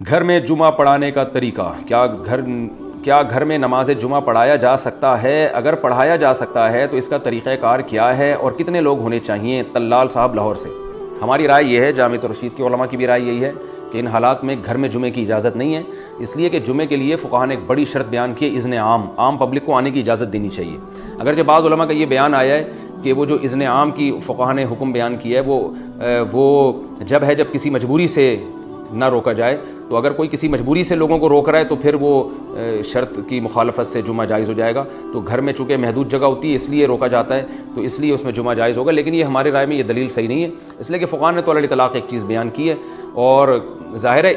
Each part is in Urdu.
گھر میں جمعہ پڑھانے کا طریقہ، کیا گھر میں نماز جمعہ پڑھایا جا سکتا ہے؟ اگر پڑھایا جا سکتا ہے تو اس کا طریقہ کار کیا ہے اور کتنے لوگ ہونے چاہیے؟ طلال صاحب لاہور سے۔ ہماری رائے یہ ہے، جامعۃ الرشید کے علماء کی بھی رائے یہی ہے کہ ان حالات میں گھر میں جمعے کی اجازت نہیں ہے، اس لیے کہ جمعے کے لیے فقہاء نے ایک بڑی شرط بیان کی ہے، اذن عام پبلک کو آنے کی اجازت دینی چاہیے۔ اگرچہ بعض علماء کا یہ بیان آیا ہے کہ وہ جو اذن عام کی فقہاء نے حکم بیان کیا ہے وہ جب کسی مجبوری سے نہ روکا جائے، تو اگر کوئی کسی مجبوری سے لوگوں کو روک رہا ہے تو پھر وہ شرط کی مخالفت سے جمعہ جائز ہو جائے گا۔ تو گھر میں چونکہ محدود جگہ ہوتی ہے اس لیے روکا جاتا ہے، تو اس لیے اس میں جمعہ جائز ہوگا، لیکن یہ ہماری رائے میں یہ دلیل صحیح نہیں ہے، اس لیے کہ فقہاء نے تو علی الاطلاق ایک چیز بیان کی ہے، اور ظاہر ہے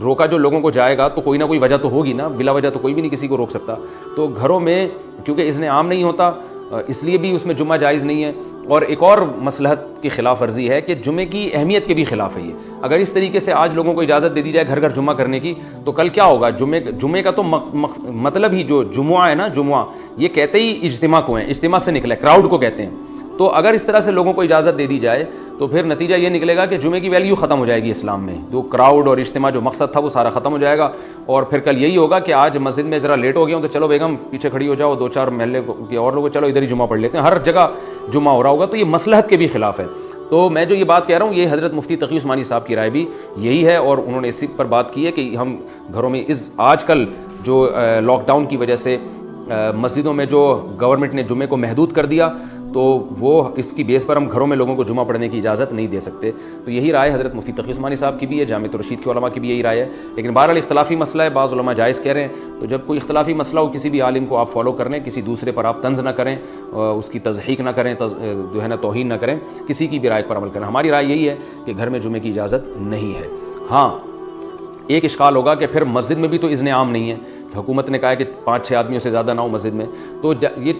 روکا جو لوگوں کو جائے گا تو کوئی نہ کوئی وجہ تو ہوگی نا، بلا وجہ تو کوئی بھی نہیں کسی کو روک سکتا۔ تو گھروں میں کیونکہ اذن عام نہیں ہوتا اس لیے بھی اس میں جمعہ جائز نہیں ہے۔ اور ایک اور مصلحت کی خلاف ورزی ہے کہ جمعے کی اہمیت کے بھی خلاف ہے یہ۔ اگر اس طریقے سے آج لوگوں کو اجازت دے دی جائے گھر گھر جمعہ کرنے کی تو کل کیا ہوگا؟ جمعے کا تو مطلب ہی جو جمعہ ہے نا، جمعہ یہ کہتے ہی اجتماع کو ہیں، اجتماع سے نکلا ہے، کراؤڈ کو کہتے ہیں۔ تو اگر اس طرح سے لوگوں کو اجازت دے دی جائے تو پھر نتیجہ یہ نکلے گا کہ جمعے کی ویلیو ختم ہو جائے گی اسلام میں، جو کراؤڈ اور اجتماع جو مقصد تھا وہ سارا ختم ہو جائے گا، اور پھر کل یہی ہوگا کہ آج مسجد میں ذرا لیٹ ہو گیا ہوں تو چلو بیگم پیچھے کھڑی ہو جاؤ، دو چار محلے کے اور لوگ چلو ادھر ہی جمعہ پڑھ لیتے ہیں، ہر جگہ جمعہ ہو رہا ہوگا، تو یہ مصلحت کے بھی خلاف ہے۔ تو میں جو یہ بات کہہ رہا ہوں یہ حضرت مفتی تقی عثمانی صاحب کی رائے بھی یہی ہے، اور انہوں نے اسی پر بات کی ہے کہ ہم گھروں میں آج کل جو لاک ڈاؤن کی وجہ سے مسجدوں میں جو گورنمنٹ نے جمعے کو محدود کر دیا تو وہ اس کی بیس پر ہم گھروں میں لوگوں کو جمعہ پڑھنے کی اجازت نہیں دے سکتے۔ تو یہی رائے حضرت مفتی تقی عثمانی صاحب کی بھی ہے، جامعۃ الرشید کے علماء کی بھی یہی رائے ہے، لیکن بہرحال اختلافی مسئلہ ہے، بعض علماء جائز کہہ رہے ہیں۔ تو جب کوئی اختلافی مسئلہ ہو کسی بھی عالم کو آپ فالو کر لیں، کسی دوسرے پر آپ طنز نہ کریں، اس کی تضحیق نہ کریں، جو ہے نا توہین نہ کریں، کسی کی بھی رائے پر عمل کریں۔ ہماری رائے یہی ہے کہ گھر میں جمعے کی اجازت نہیں ہے۔ ہاں ایک اشکال ہوگا کہ پھر مسجد میں بھی تو اذن عام نہیں ہے، کہ حکومت نے کہا ہے کہ 5-6 آدمیوں سے زیادہ نہ ہو مسجد میں، تو یہ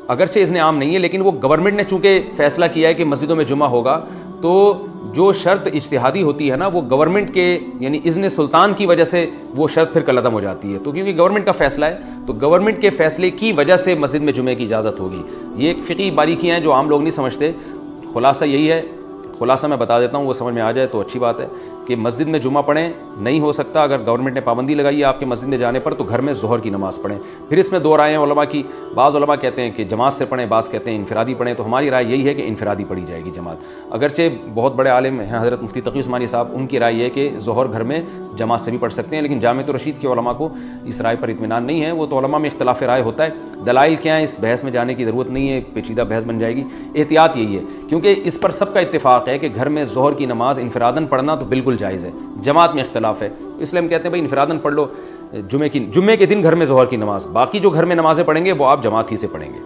اگرچہ اذن عام نہیں ہے لیکن وہ گورنمنٹ نے چونکہ فیصلہ کیا ہے کہ مسجدوں میں جمعہ ہوگا، تو جو شرط اجتہادی ہوتی ہے نا وہ گورنمنٹ کے یعنی اذن سلطان کی وجہ سے وہ شرط پھر کل عدم ہو جاتی ہے، تو کیونکہ گورنمنٹ کا فیصلہ ہے تو گورنمنٹ کے فیصلے کی وجہ سے مسجد میں جمعے کی اجازت ہوگی۔ یہ ایک فقہی باریکیاں ہیں جو عام لوگ نہیں سمجھتے۔ خلاصہ یہی ہے، خلاصہ میں بتا دیتا ہوں، وہ سمجھ میں آ جائے تو اچھی بات ہے کہ مسجد میں جمعہ پڑھیں نہیں ہو سکتا، اگر گورنمنٹ نے پابندی لگائی ہے آپ کے مسجد میں جانے پر تو گھر میں ظہر کی نماز پڑھیں۔ پھر اس میں دو رائے ہیں علماء کی، بعض علماء کہتے ہیں کہ جماعت سے پڑھیں، بعض کہتے ہیں انفرادی پڑھیں، تو ہماری رائے یہی ہے کہ انفرادی پڑھی جائے گی جماعت۔ اگرچہ بہت بڑے عالم ہیں حضرت مفتی تقی عثمانی صاحب، ان کی رائے یہ ہے کہ ظہر گھر میں جماعت سے بھی پڑھ سکتے ہیں، لیکن جامعۃ الرشید کے علماء کو اس رائے پر اطمینان نہیں ہے۔ وہ تو علماء میں اختلاف رائے ہوتا ہے، دلائل کیا ہیں اس بحث میں جانے کی ضرورت نہیں ہے، پیچیدہ بحث بن جائے گی۔ احتیاط یہی ہے کیونکہ اس پر سب کا اتفاق ہے کہ گھر میں ظہر کی نماز انفراداً پڑھنا تو بالکل جائز ہے، جماعت میں اختلاف ہے، اس لیے ہم کہتے ہیں بھائی انفراداً پڑھ لو جمعے کے دن گھر میں ظہر کی نماز، باقی جو گھر میں نمازیں پڑھیں گے وہ آپ جماعت ہی سے پڑھیں گے۔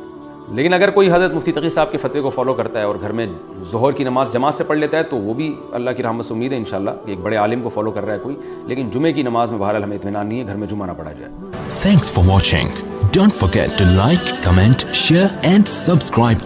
لیکن اگر کوئی حضرت مفتی تقی صاحب کے فتوے کو فالو کرتا ہے اور گھر میں ظہر کی نماز جماعت سے پڑھ لیتا ہے تو وہ بھی اللہ کی رحمت سے امید ہے انشاءاللہ کہ ایک بڑے عالم کو فالو کر رہا ہے کوئی، لیکن جمعے کی نماز میں بہرحال ہمیں اطمینان نہیں ہے، گھر میں جمعہ نہ پڑھا جائے۔ Thanks for watching. Don't forget to like, comment, share and subscribe to